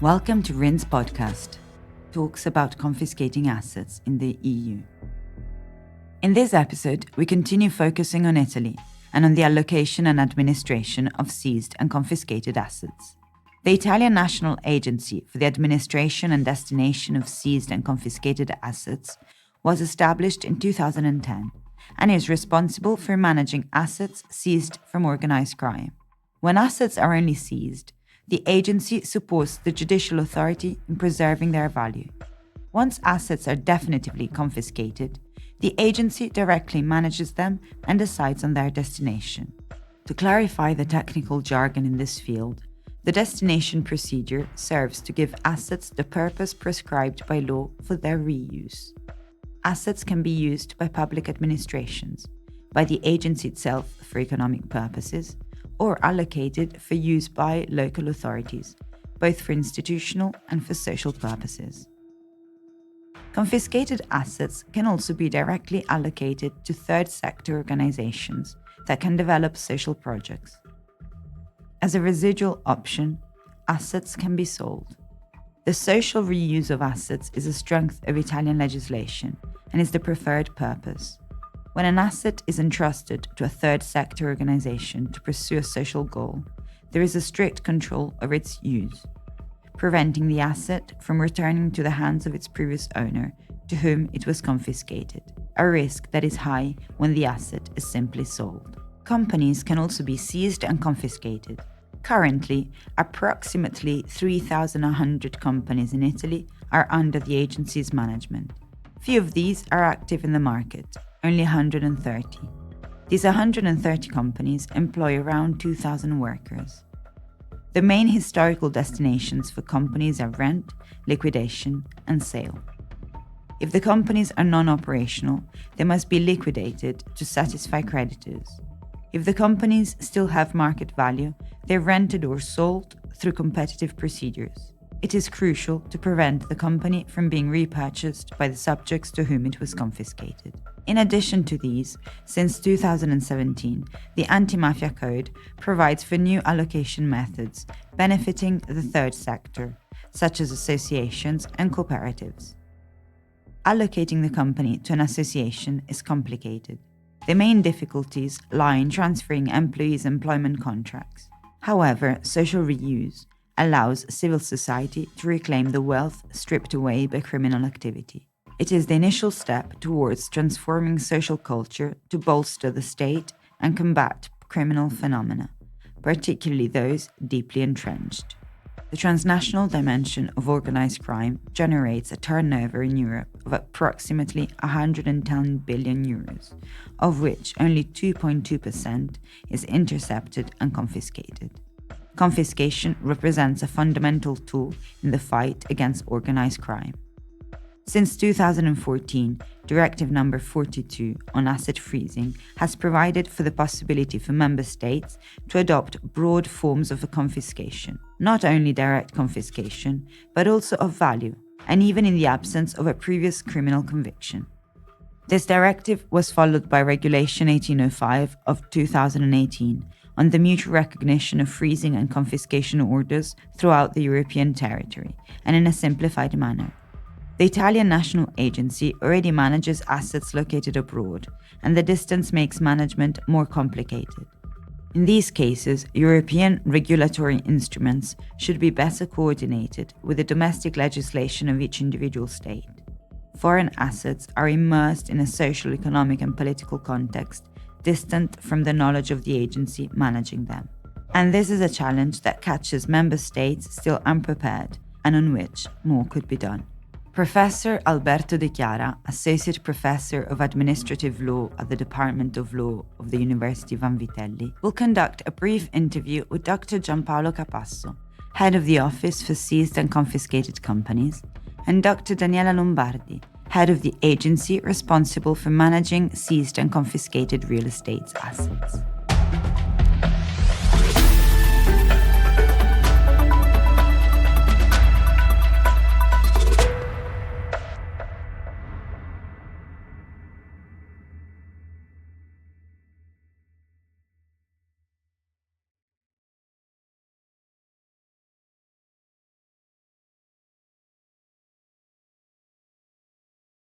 Welcome to RIN's podcast, talks about confiscating assets in the EU. In this episode, we continue focusing on Italy and on the allocation and administration of seized and confiscated assets. The Italian National Agency for the Administration and Destination of Seized and Confiscated Assets was established in 2010 and is responsible for managing assets seized from organized crime. When assets are only seized, the agency supports the judicial authority in preserving their value. Once assets are definitively confiscated, the agency directly manages them and decides on their destination. To clarify the technical jargon in this field, the destination procedure serves to give assets the purpose prescribed by law for their reuse. Assets can be used by public administrations, by the agency itself for economic purposes, or allocated for use by local authorities, both for institutional and for social purposes. Confiscated assets can also be directly allocated to third sector organizations that can develop social projects. As a residual option, assets can be sold. The social reuse of assets is a strength of Italian legislation and is the preferred purpose. When an asset is entrusted to a third sector organization to pursue a social goal, there is a strict control over its use, preventing the asset from returning to the hands of its previous owner, to whom it was confiscated, a risk that is high when the asset is simply sold. Companies can also be seized and confiscated. Currently, approximately 3,100 companies in Italy are under the agency's management. Few of these are active in the market, only 130. These 130 companies employ around 2,000 workers. The main historical destinations for companies are rent, liquidation, and sale. If the companies are non-operational, they must be liquidated to satisfy creditors. If the companies still have market value, they're rented or sold through competitive procedures. It is crucial to prevent the company from being repurchased by the subjects to whom it was confiscated. In addition to these, since 2017, the Anti-Mafia Code provides for new allocation methods benefiting the third sector, such as associations and cooperatives. Allocating the company to an association is complicated. The main difficulties lie in transferring employees' employment contracts. However, social reuse allows civil society to reclaim the wealth stripped away by criminal activity. It is the initial step towards transforming social culture to bolster the state and combat criminal phenomena, particularly those deeply entrenched. The transnational dimension of organized crime generates a turnover in Europe of approximately 110 billion euros, of which only 2.2% is intercepted and confiscated. Confiscation represents a fundamental tool in the fight against organized crime. Since 2014, Directive No. 42 on asset freezing has provided for the possibility for member states to adopt broad forms of confiscation, not only direct confiscation, but also of value, and even in the absence of a previous criminal conviction. This directive was followed by Regulation 1805 of 2018 on the mutual recognition of freezing and confiscation orders throughout the European territory, and in a simplified manner. The Italian National Agency already manages assets located abroad, and the distance makes management more complicated. In these cases, European regulatory instruments should be better coordinated with the domestic legislation of each individual state. Foreign assets are immersed in a social, economic, and political context distant from the knowledge of the agency managing them. And this is a challenge that catches member states still unprepared, and on which more could be done. Professor Alberto de Chiara, Associate Professor of Administrative Law at the Department of Law of the University of Vanvitelli, will conduct a brief interview with Dr. Gianpaolo Capasso, Head of the Office for Seized and Confiscated Companies, and Dr. Daniela Lombardi, Head of the agency responsible for managing seized and confiscated real estate assets.